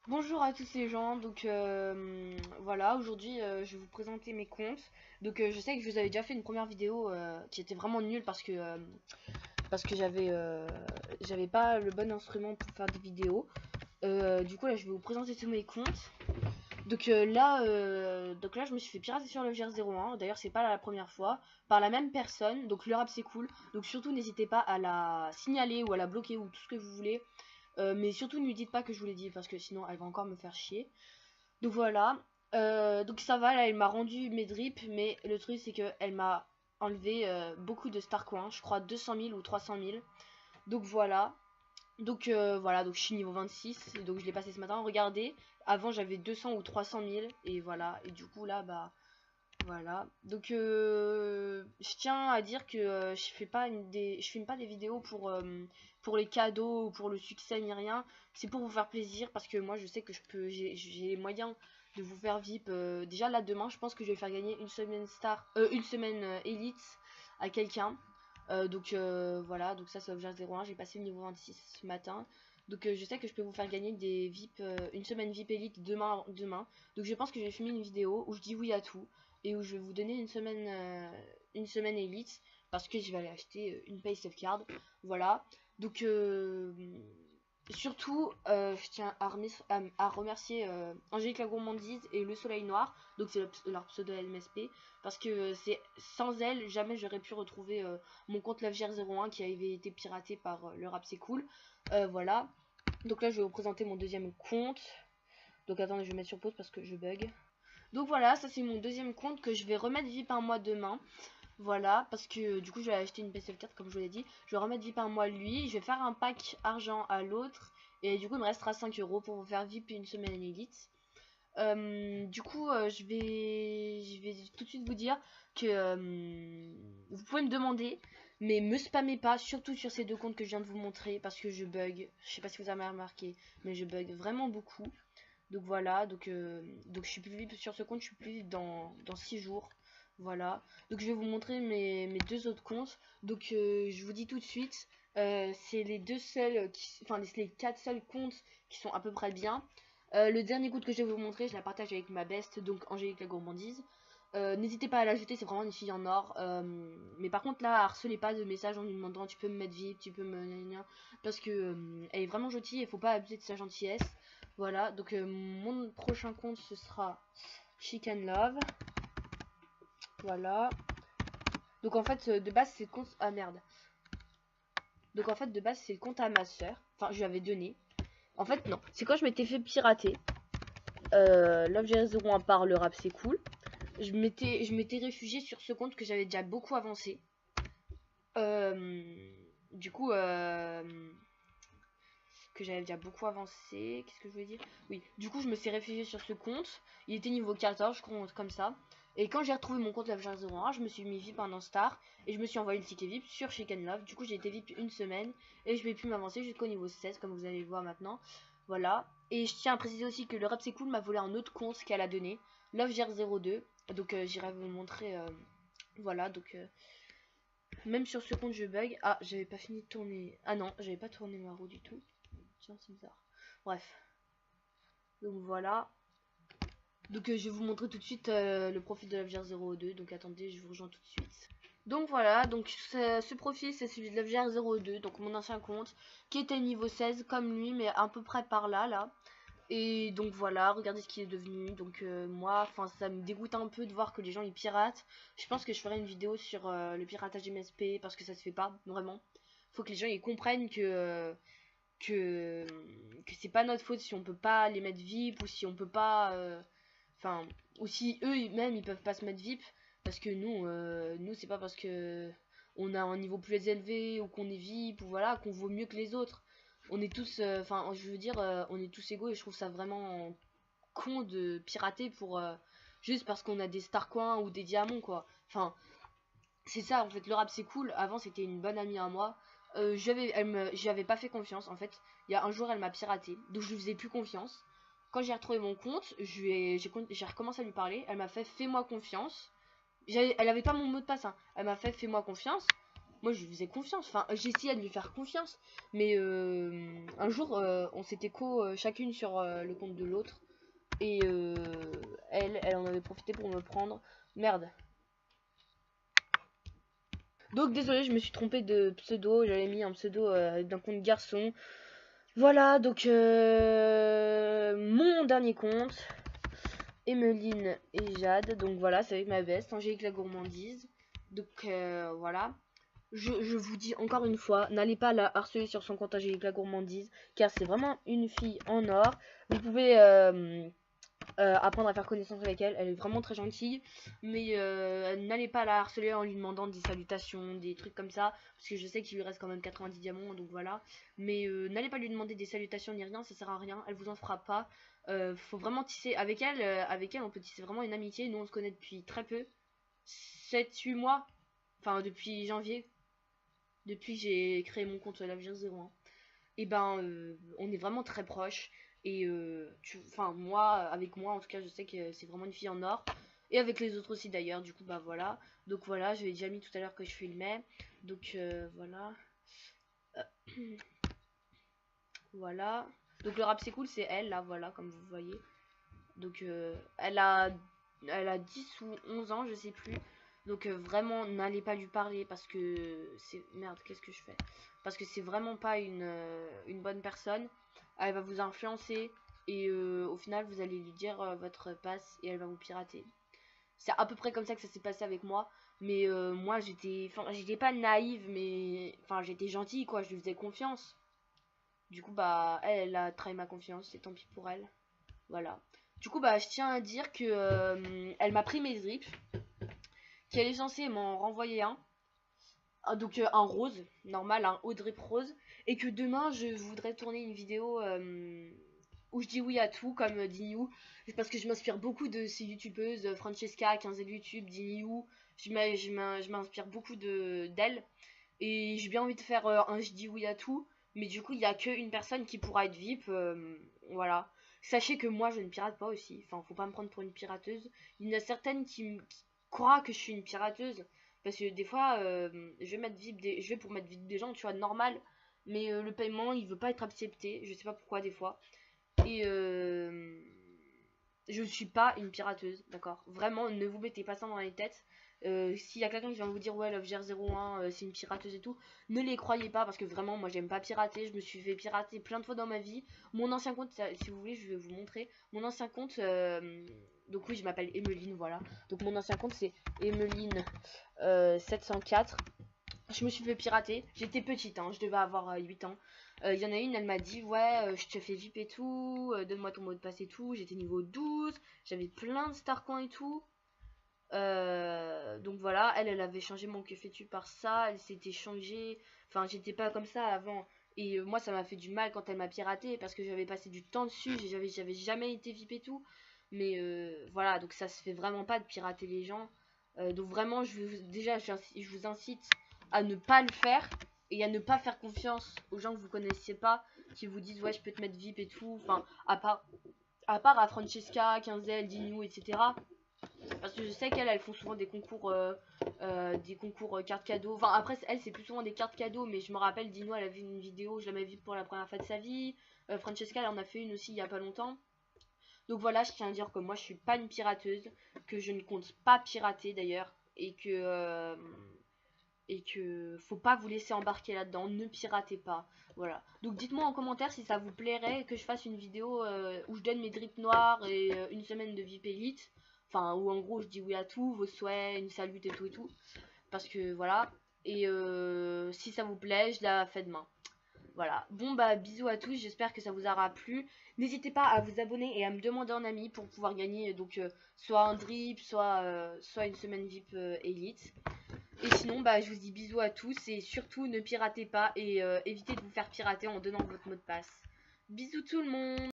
Bonjour à tous les gens, donc voilà, aujourd'hui je vais vous présenter mes comptes. Donc je sais que je vous avais déjà fait une première vidéo qui était vraiment nulle parce que j'avais pas le bon instrument pour faire des vidéos. Du coup là je vais vous présenter tous mes comptes. Donc là je me suis fait pirater sur le GR01. D'ailleurs c'est pas la première fois par la même personne. Donc le rap c'est cool. Donc surtout n'hésitez pas à la signaler ou à la bloquer ou tout ce que vous voulez. Mais surtout ne lui dites pas que je vous l'ai dit parce que sinon elle va encore me faire chier. Donc voilà. Donc ça va, là elle m'a rendu mes drips, mais le truc c'est que elle m'a enlevé beaucoup de star coins, je crois 200 000 ou 300 000. Donc voilà. Donc je suis niveau 26, et donc je l'ai passé ce matin. Regardez, avant j'avais 200 ou 300 000 et voilà. Et du coup là bah voilà. Donc je tiens à dire que je filme pas des vidéos pour les cadeaux ou pour le succès ni rien. C'est pour vous faire plaisir parce que moi je sais que j'ai les moyens de vous faire VIP. Déjà là demain, je pense que je vais faire gagner une semaine élite à quelqu'un. Voilà, donc ça c'est Objet 01, j'ai passé le niveau 26 ce matin. Donc je sais que je peux vous faire gagner des VIP, une semaine VIP élite demain. Donc je pense que je vais filmer une vidéo où je dis oui à tout et où je vais vous donner une semaine élite parce que je vais aller acheter une Pay Card. Voilà. Donc surtout, je tiens à remercier Angélique la Gourmandise et Le Soleil Noir, donc c'est leur pseudo MSP, parce que c'est sans elle, jamais j'aurais pu retrouver mon compte LoveGR01 qui avait été piraté par le rap c'est cool. Voilà. Donc là, je vais vous présenter mon deuxième compte. Donc attendez, je vais mettre sur pause parce que je bug. Donc voilà, ça c'est mon deuxième compte que je vais remettre VIP un mois demain. Voilà, parce que du coup je vais acheter une PS4 comme je vous l'ai dit. Je vais remettre VIP un mois lui, je vais faire un pack argent à l'autre. Et du coup il me restera 5 euros pour vous faire VIP une semaine élite. Je vais tout de suite vous dire que vous pouvez me demander, mais me spammez pas, surtout sur ces deux comptes que je viens de vous montrer, parce que je bug. Je sais pas si vous avez remarqué, mais je bug vraiment beaucoup. Donc voilà, donc je suis plus vite sur ce compte, je suis plus vite dans 6 jours. Voilà. Donc je vais vous montrer mes deux autres comptes. Donc je vous dis tout de suite, c'est les deux seuls, enfin les quatre seuls comptes qui sont à peu près bien. Le dernier compte que je vais vous montrer, je la partage avec ma best, donc Angélique la gourmandise. N'hésitez pas à l'ajouter, c'est vraiment une fille en or. Mais par contre là, harcelez pas de messages en lui demandant tu peux me mettre vite, tu peux me... Parce que elle est vraiment gentille et faut pas abuser de sa gentillesse. Voilà, donc mon prochain compte ce sera Chicken Love. Voilà. Donc en fait de base c'est le compte... Ah merde. Donc en fait de base c'est le compte à ma soeur. Enfin je lui avais donné. En fait non, c'est quand je m'étais fait pirater. Love01 par le rap c'est cool. Je m'étais réfugié sur ce compte que j'avais déjà beaucoup avancé. Du coup que j'avais déjà beaucoup avancé. Qu'est-ce que je voulais dire? Oui, du coup, je me suis réfugié sur ce compte. Il était niveau 14, je crois, comme ça. Et quand j'ai retrouvé mon compte Love01, je me suis mis VIP en star et je me suis envoyé le ticket VIP sur Chicken Love. Du coup, j'ai été VIP une semaine et je vais pu m'avancer jusqu'au niveau 16, comme vous allez le voir maintenant. Voilà. Et je tiens à préciser aussi que le rap c'est cool m'a volé un autre compte qu'elle a donné, LoveGR02. Donc, j'irai vous montrer. Voilà, donc même sur ce compte, je bug. Ah, j'avais pas fini de tourner. Ah non, j'avais pas tourné ma roue du tout. Tiens, c'est bizarre. Bref. Donc voilà. Donc je vais vous montrer tout de suite le profil de l'FGR02. Donc attendez, je vous rejoins tout de suite. Donc voilà, donc ce profil c'est celui de l'FGR02, donc mon ancien compte, qui était niveau 16 comme lui, mais à peu près par là, là. Et donc voilà, regardez ce qu'il est devenu. Donc moi, enfin ça me dégoûte un peu de voir que les gens ils piratent. Je pense que je ferai une vidéo sur le piratage MSP parce que ça se fait pas, vraiment. Faut que les gens ils comprennent que, que c'est pas notre faute si on peut pas les mettre VIP ou si on peut pas enfin ou si eux même ils peuvent pas se mettre VIP parce que nous c'est pas parce que on a un niveau plus élevé ou qu'on est VIP ou voilà qu'on vaut mieux que les autres. On est tous enfin je veux dire on est tous égaux et je trouve ça vraiment con de pirater pour juste parce qu'on a des star coins ou des diamants quoi. Enfin c'est ça en fait, le rap c'est cool. Avant c'était une bonne amie à moi. J'avais pas fait confiance en fait. Il y a un jour elle m'a piraté, donc je lui faisais plus confiance. Quand j'ai retrouvé mon compte, j'ai recommencé à lui parler. Elle m'a fait fais-moi confiance. Elle avait pas mon mot de passe, hein. Elle m'a fait fais-moi confiance. moi je lui faisais confiance, enfin j'essayais de lui faire confiance, mais un jour on s'était chacune sur le compte de l'autre, et elle en avait profité pour me prendre. Merde. Donc désolé, je me suis trompée de pseudo, j'avais mis un pseudo d'un compte garçon. Voilà, donc mon dernier compte, Emeline et Jade, donc voilà, c'est avec ma veste, Angélique la gourmandise. Donc voilà. Je vous dis encore une fois, n'allez pas la harceler sur son compte Angélique la gourmandise, car c'est vraiment une fille en or. Vous pouvez apprendre à faire connaissance avec elle, elle est vraiment très gentille, mais n'allez pas la harceler en lui demandant des salutations, des trucs comme ça, parce que je sais qu'il lui reste quand même 90 diamants, donc voilà. Mais n'allez pas lui demander des salutations ni rien, ça sert à rien, elle vous en fera pas. Faut vraiment tisser avec elle on peut tisser vraiment une amitié. Nous on se connaît depuis très peu, 7-8 mois, enfin depuis janvier, depuis que j'ai créé mon compte Lavir01. Et ben on est vraiment très proches. Et enfin moi, avec moi en tout cas, je sais que c'est vraiment une fille en or. Et avec les autres aussi d'ailleurs, du coup bah voilà. Donc voilà, j'avais déjà mis tout à l'heure que je filmais. Donc voilà. Voilà. Donc le rap c'est cool, c'est elle là, voilà, comme vous voyez. Donc elle a 10 ou 11 ans, je sais plus. Donc vraiment, n'allez pas lui parler parce que c'est... Merde, qu'est-ce que je fais? Parce que c'est vraiment pas une bonne personne. Elle va vous influencer et au final, vous allez lui dire votre passe et elle va vous pirater. C'est à peu près comme ça que ça s'est passé avec moi. Mais moi, j'étais pas naïve, mais... Enfin, j'étais gentille, quoi. Je lui faisais confiance. Du coup, bah, elle a trahi ma confiance. C'est tant pis pour elle. Voilà. Du coup, bah, je tiens à dire que elle m'a pris mes drips, qu'elle est censée m'en renvoyer un. Donc un rose, normal, un haut drip rose. Et que demain, je voudrais tourner une vidéo où je dis oui à tout, comme Diniou. Parce que je m'inspire beaucoup de ces youtubeuses, Francesca, 15 YouTube, Diniou. Je m'inspire beaucoup d'elle. Et j'ai bien envie de faire un je dis oui à tout. Mais du coup, il n'y a qu'une personne qui pourra être VIP. Voilà. Sachez que moi, je ne pirate pas aussi. Enfin, faut pas me prendre pour une pirateuse. Il y en a certaines qui croient que je suis une pirateuse. Parce que des fois, je vais pour mettre VIP des gens, tu vois, normal. Mais le paiement, il veut pas être accepté. Je sais pas pourquoi, des fois. Et je suis pas une pirateuse, d'accord? Vraiment, ne vous mettez pas ça dans les têtes. S'il y a quelqu'un qui vient vous dire ouais, LoveGR01 c'est une pirateuse et tout, ne les croyez pas parce que vraiment, moi j'aime pas pirater. Je me suis fait pirater plein de fois dans ma vie. Mon ancien compte, si vous voulez, je vais vous montrer. Mon ancien compte, donc oui, je m'appelle Emeline, voilà. Donc mon ancien compte c'est Emeline 704. Je me suis fait pirater. J'étais petite, hein, je devais avoir 8 ans. Il y en a une, elle m'a dit ouais, je te fais VIP et tout, donne-moi ton mot de passe et tout. J'étais niveau 12, j'avais plein de star coins et tout. Donc voilà, elle avait changé mon que fais-tu par ça, elle s'était changée. Enfin, j'étais pas comme ça avant. Et moi, ça m'a fait du mal quand elle m'a piraté parce que j'avais passé du temps dessus, j'avais jamais été VIP et tout. Mais voilà, donc ça se fait vraiment pas de pirater les gens. Donc vraiment, je vous incite à ne pas le faire et à ne pas faire confiance aux gens que vous connaissiez pas, qui vous disent ouais, je peux te mettre VIP et tout. Enfin, à part à Francesca, 15L, Dinu, etc. Parce que je sais qu'elles font souvent des concours cartes cadeaux. Enfin, après, elle, c'est plus souvent des cartes cadeaux. Mais je me rappelle, Dino, elle a vu une vidéo, je l'avais vue pour la première fois de sa vie. Francesca, elle en a fait une aussi il y a pas longtemps. Donc voilà, je tiens à dire que moi, je suis pas une pirateuse. Que je ne compte pas pirater d'ailleurs. Et que faut pas vous laisser embarquer là-dedans. Ne piratez pas. Voilà. Donc dites-moi en commentaire si ça vous plairait que je fasse une vidéo où je donne mes drips noirs et une semaine de VIP Elite. Enfin, où en gros je dis oui à tout, vos souhaits, une salute et tout et tout. Parce que voilà. Et si ça vous plaît, je la fais demain. Voilà. Bon bah bisous à tous, j'espère que ça vous aura plu. N'hésitez pas à vous abonner et à me demander en ami pour pouvoir gagner donc soit un drip, soit une semaine VIP Elite. Et sinon, bah, je vous dis bisous à tous et surtout ne piratez pas et évitez de vous faire pirater en donnant votre mot de passe. Bisous tout le monde!